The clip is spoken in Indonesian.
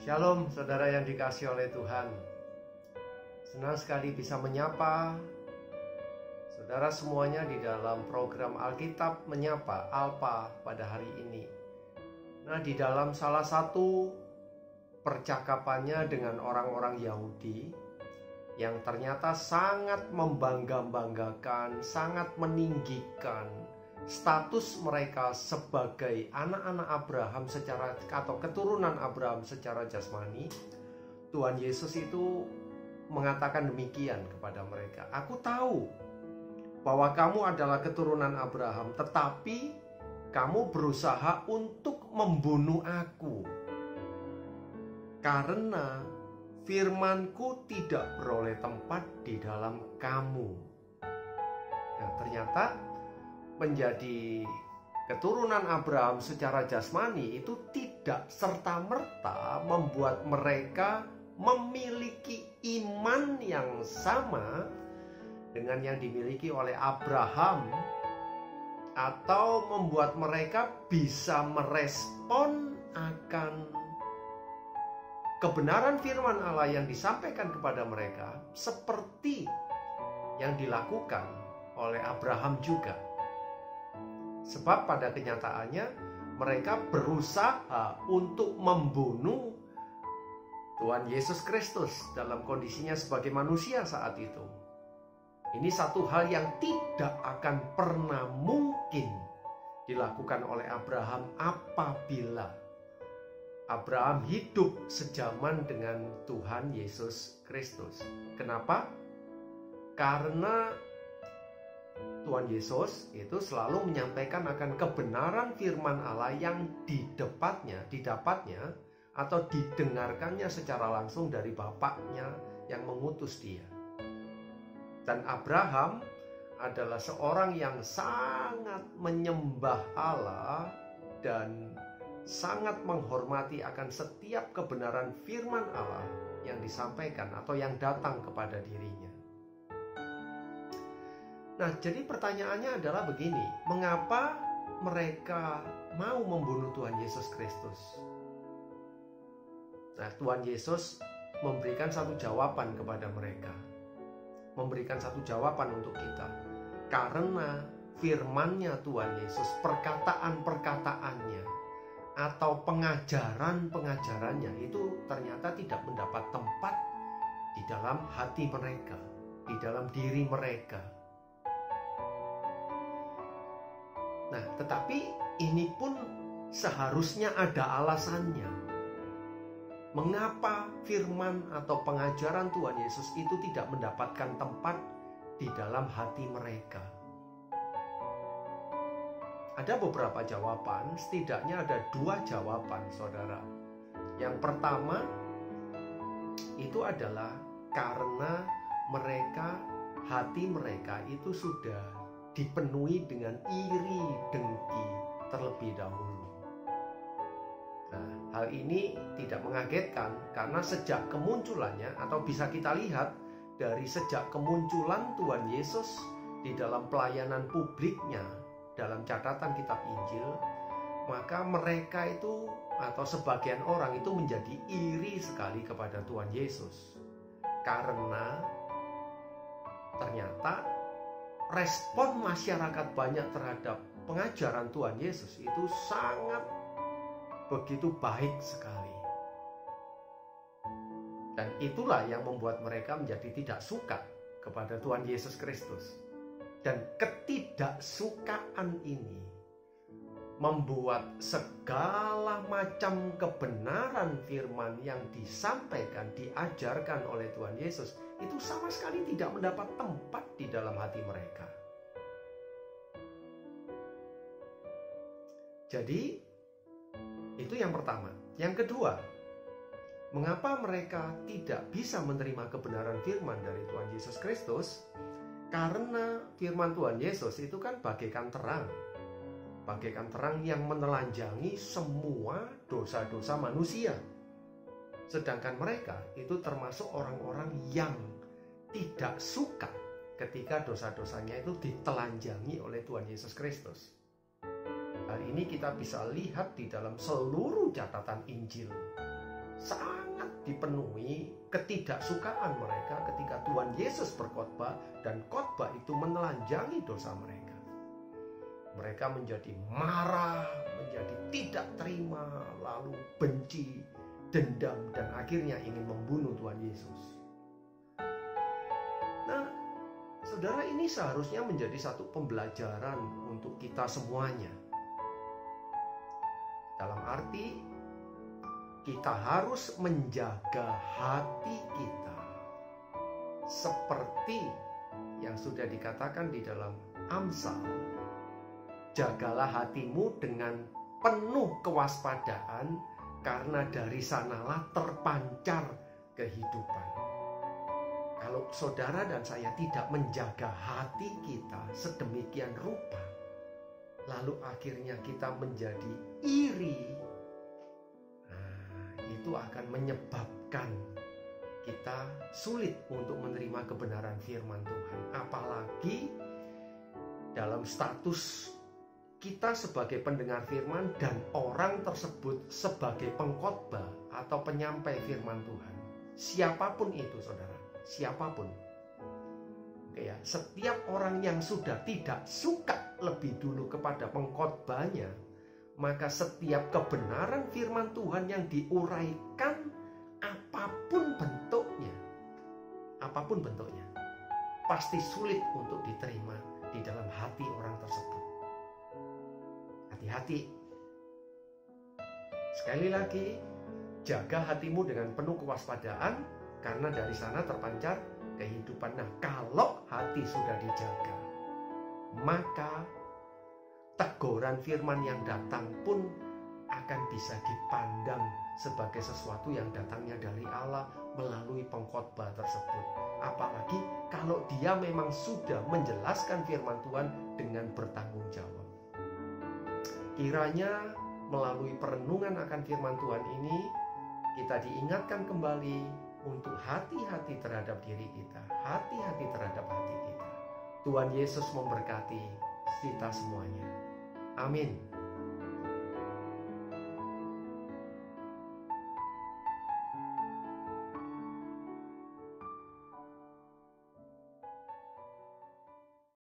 Shalom saudara yang dikasihi oleh Tuhan. Senang sekali bisa menyapa saudara semuanya di dalam program Alkitab Menyapa Alpa pada hari ini. Nah, di dalam salah satu percakapannya dengan orang-orang Yahudi yang ternyata sangat membangga-banggakan, sangat meninggikan status mereka sebagai anak-anak Abraham atau keturunan Abraham secara jasmani, Tuhan Yesus itu mengatakan demikian kepada mereka. Aku tahu bahwa kamu adalah keturunan Abraham, tetapi kamu berusaha untuk membunuh aku karena firmanku tidak beroleh tempat di dalam kamu. Nah, ternyata menjadi keturunan Abraham secara jasmani itu tidak serta-merta membuat mereka memiliki iman yang sama dengan yang dimiliki oleh Abraham, atau membuat mereka bisa merespon akan kebenaran firman Allah yang disampaikan kepada mereka seperti yang dilakukan oleh Abraham juga. Sebab pada kenyataannya mereka berusaha untuk membunuh Tuhan Yesus Kristus dalam kondisinya sebagai manusia saat itu. Ini satu hal yang tidak akan pernah mungkin dilakukan oleh Abraham apabila Abraham hidup sejaman dengan Tuhan Yesus Kristus. Kenapa? Karena Tuhan Yesus itu selalu menyampaikan akan kebenaran firman Allah yang didapatnya atau didengarkannya secara langsung dari Bapaknya yang mengutus dia. Dan Abraham adalah seorang yang sangat menyembah Allah dan sangat menghormati akan setiap kebenaran firman Allah yang disampaikan atau yang datang kepada dirinya. Nah, jadi pertanyaannya adalah begini, mengapa mereka mau membunuh Tuhan Yesus Kristus? Nah, Tuhan Yesus memberikan satu jawaban kepada mereka, memberikan satu jawaban untuk kita. Karena firman-Nya Tuhan Yesus, perkataan-perkataannya atau pengajaran-pengajarannya itu ternyata tidak mendapat tempat di dalam hati mereka, di dalam diri mereka. Nah, tetapi ini pun seharusnya ada alasannya. Mengapa firman atau pengajaran Tuhan Yesus itu tidak mendapatkan tempat di dalam hati mereka? Ada beberapa jawaban, setidaknya ada 2 jawaban, saudara. Yang pertama, itu adalah karena hati mereka itu sudah dipenuhi dengan iri dengki terlebih dahulu. Nah, hal ini tidak mengagetkan karena sejak kemunculannya, atau bisa kita lihat dari sejak kemunculan Tuhan Yesus di dalam pelayanan publiknya dalam catatan kitab Injil, maka mereka itu atau sebagian orang itu menjadi iri sekali kepada Tuhan Yesus karena ternyata respon masyarakat banyak terhadap pengajaran Tuhan Yesus itu sangat begitu baik sekali. Dan itulah yang membuat mereka menjadi tidak suka kepada Tuhan Yesus Kristus. Dan ketidaksukaan ini membuat segala macam kebenaran firman yang disampaikan, diajarkan oleh Tuhan Yesus itu sama sekali tidak mendapat tempat di dalam hati mereka. Jadi itu yang pertama. Yang kedua, mengapa mereka tidak bisa menerima kebenaran firman dari Tuhan Yesus Kristus? Karena firman Tuhan Yesus itu kan bagaikan terang yang menelanjangi semua dosa-dosa manusia. Sedangkan mereka itu termasuk orang-orang yang tidak suka ketika dosa-dosanya itu ditelanjangi oleh Tuhan Yesus Kristus. Hal ini kita bisa lihat di dalam seluruh catatan Injil. sangat dipenuhi ketidaksukaan mereka ketika Tuhan Yesus berkhotbah dan khotbah itu menelanjangi dosa mereka. Mereka menjadi marah, menjadi tidak terima, lalu benci, dendam, dan akhirnya ingin membunuh Tuhan Yesus. Nah, saudara, ini seharusnya menjadi satu pembelajaran untuk kita semuanya. Dalam arti, kita harus menjaga hati kita. Seperti yang sudah dikatakan di dalam Amsal, jagalah hatimu dengan penuh kewaspadaan, karena dari sanalah terpancar kehidupan. Kalau saudara dan saya tidak menjaga hati kita sedemikian rupa, lalu akhirnya kita menjadi iri, itu akan menyebabkan kita sulit untuk menerima kebenaran firman Tuhan. Apalagi dalam status kita sebagai pendengar firman dan orang tersebut sebagai pengkhotbah atau penyampai firman Tuhan. Siapapun itu, saudara, siapapun. Oke ya, setiap orang yang sudah tidak suka lebih dulu kepada pengkhotbahnya, maka setiap kebenaran firman Tuhan yang diuraikan, apapun bentuknya, pasti sulit untuk diterima di dalam hati orang tersebut. Hati-hati. Sekali lagi, jaga hatimu dengan penuh kewaspadaan, karena dari sana terpancar kehidupan. Nah, kalau hati sudah dijaga, maka teguran firman yang datang pun akan bisa dipandang sebagai sesuatu yang datangnya dari Allah melalui pengkhotbah tersebut. Apalagi kalau dia memang sudah menjelaskan firman Tuhan dengan bertanggung jawab. Kiranya melalui perenungan akan firman Tuhan ini, kita diingatkan kembali untuk hati-hati terhadap diri kita, hati-hati terhadap hati kita. Tuhan Yesus memberkati kita semuanya. Amin.